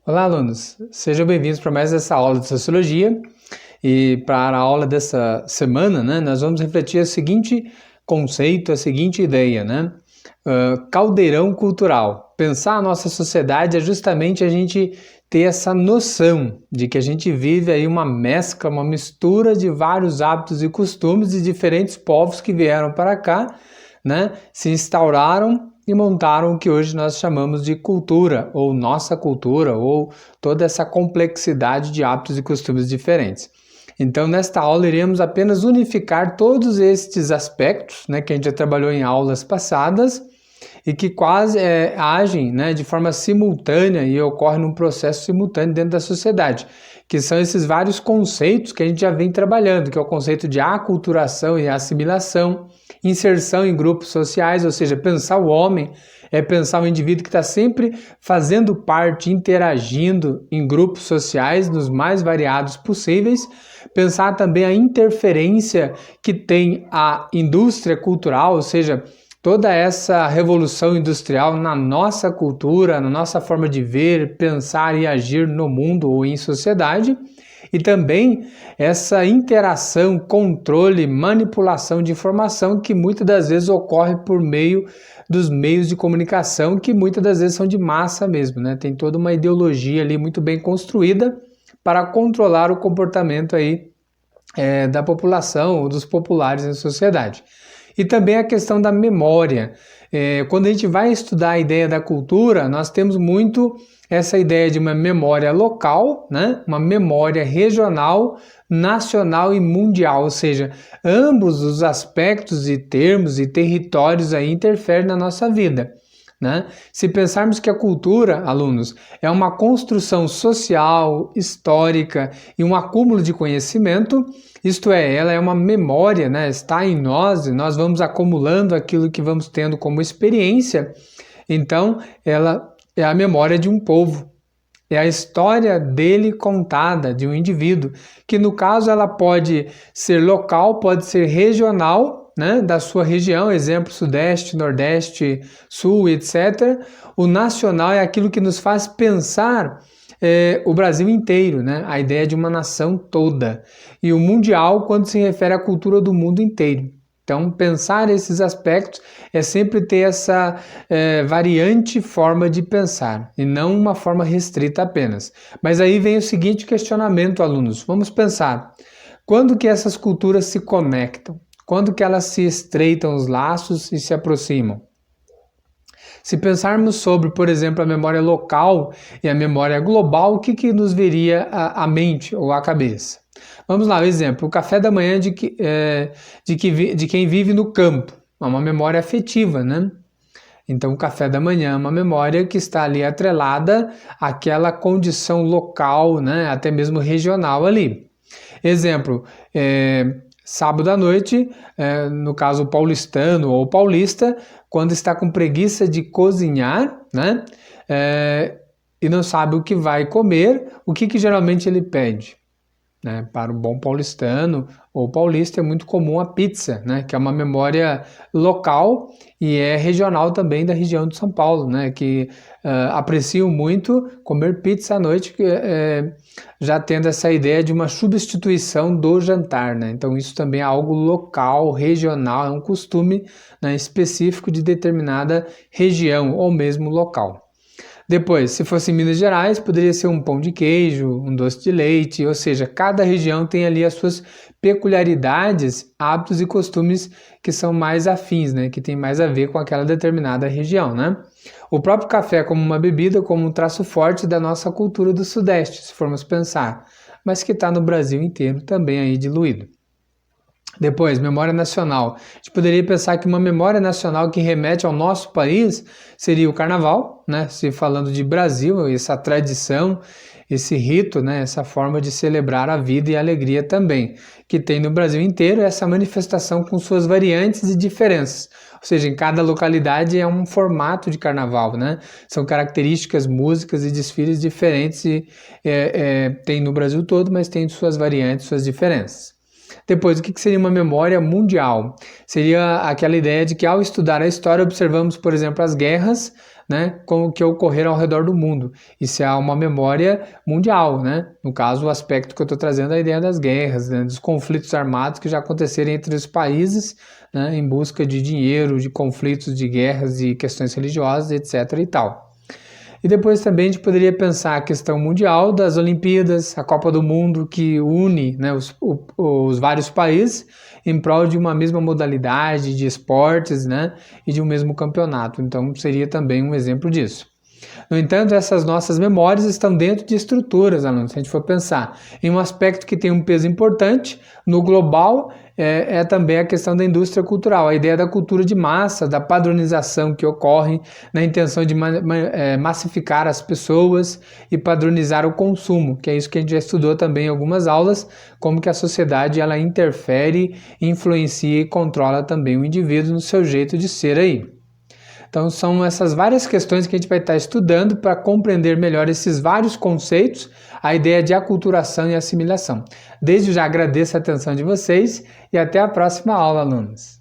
Olá, alunos! Sejam bem-vindos para mais essa aula de Sociologia. E para a aula dessa semana, nós vamos refletir o seguinte conceito, a seguinte ideia, caldeirão cultural. Pensar a nossa sociedade é justamente a gente ter essa noção de que a gente vive aí uma mescla, uma mistura de vários hábitos e costumes de diferentes povos que vieram para cá, se instauraram e montaram o que hoje nós chamamos de cultura, ou nossa cultura, ou toda essa complexidade de hábitos e costumes diferentes. Então, nesta aula, iremos apenas unificar todos estes aspectos, que a gente já trabalhou em aulas passadas, e que quase agem de forma simultânea e ocorrem num processo simultâneo dentro da sociedade, que são esses vários conceitos que a gente já vem trabalhando, que é o conceito de aculturação e assimilação, inserção em grupos sociais, ou seja, pensar o homem é pensar o indivíduo que está sempre fazendo parte, interagindo em grupos sociais nos mais variados possíveis, pensar também a interferência que tem a indústria cultural, ou seja, toda essa revolução industrial na nossa cultura, na nossa forma de ver, pensar e agir no mundo ou em sociedade, e também essa interação, controle, manipulação de informação que muitas das vezes ocorre por meio dos meios de comunicação, que muitas das vezes são de massa mesmo, Tem toda uma ideologia ali muito bem construída para controlar o comportamento aí da população ou dos populares em sociedade. E também a questão da memória. Quando a gente vai estudar a ideia da cultura, nós temos muito essa ideia de uma memória local, uma memória regional, nacional e mundial, ou seja, ambos os aspectos e termos e territórios aí interferem na nossa vida. Se pensarmos que a cultura, alunos, é uma construção social, histórica e um acúmulo de conhecimento, isto é, ela é uma memória, está em nós e nós vamos acumulando aquilo que vamos tendo como experiência, então ela é a memória de um povo, é a história dele contada, de um indivíduo, que no caso ela pode ser local, pode ser regional, da sua região, exemplo, Sudeste, Nordeste, Sul, etc. O nacional é aquilo que nos faz pensar o Brasil inteiro, a ideia de uma nação toda. E o mundial, quando se refere à cultura do mundo inteiro. Então, pensar esses aspectos é sempre ter essa variante forma de pensar, e não uma forma restrita apenas. Mas aí vem o seguinte questionamento, alunos. Vamos pensar, quando que essas culturas se conectam? Quando que elas se estreitam os laços e se aproximam? Se pensarmos sobre, por exemplo, a memória local e a memória global, o que nos viria à mente ou à cabeça? Vamos lá, o exemplo, o café da manhã de quem vive no campo, é uma memória afetiva, Então, o café da manhã é uma memória que está ali atrelada àquela condição local, até mesmo regional ali. Exemplo, sábado à noite, no caso paulistano ou paulista, quando está com preguiça de cozinhar, e não sabe o que vai comer, o que geralmente ele pede? Para o bom paulistano ou paulista é muito comum a pizza, que é uma memória local e é regional também da região de São Paulo, que apreciam muito comer pizza à noite, já tendo essa ideia de uma substituição do jantar, Então isso também é algo local, regional, é um costume específico de determinada região ou mesmo local. Depois, se fosse em Minas Gerais, poderia ser um pão de queijo, um doce de leite, ou seja, cada região tem ali as suas peculiaridades, hábitos e costumes que são mais afins, que tem mais a ver com aquela determinada região, O próprio café como uma bebida, como um traço forte da nossa cultura do Sudeste, se formos pensar, mas que está no Brasil inteiro também aí diluído. Depois, memória nacional. A gente poderia pensar que uma memória nacional que remete ao nosso país seria o carnaval, Se falando de Brasil, essa tradição, esse rito, Essa forma de celebrar a vida e a alegria também, que tem no Brasil inteiro essa manifestação com suas variantes e diferenças. Ou seja, em cada localidade é um formato de carnaval, São características, músicas e desfiles diferentes e tem no Brasil todo, mas tem suas variantes, suas diferenças. Depois, o que seria uma memória mundial? Seria aquela ideia de que ao estudar a história observamos, por exemplo, as guerras, né, com o que ocorreram ao redor do mundo. Isso é uma memória mundial, né? No caso, o aspecto que eu estou trazendo é a ideia das guerras, né, dos conflitos armados que já aconteceram entre os países, né, em busca de dinheiro, de conflitos, de guerras, de questões religiosas, etc. e tal. E depois também a gente poderia pensar a questão mundial das Olimpíadas, a Copa do Mundo, que une, né, os vários países em prol de uma mesma modalidade de esportes, né, e de um mesmo campeonato. Então seria também um exemplo disso. No entanto, essas nossas memórias estão dentro de estruturas, alunos. Se a gente for pensar em um aspecto que tem um peso importante no global, é também a questão da indústria cultural, a ideia da cultura de massa, da padronização que ocorre na intenção de massificar as pessoas e padronizar o consumo, que é isso que a gente já estudou também em algumas aulas, como que a sociedade ela interfere, influencia e controla também o indivíduo no seu jeito de ser aí. Então são essas várias questões que a gente vai estar estudando para compreender melhor esses vários conceitos, a ideia de aculturação e assimilação. Desde já agradeço a atenção de vocês e até a próxima aula, alunos.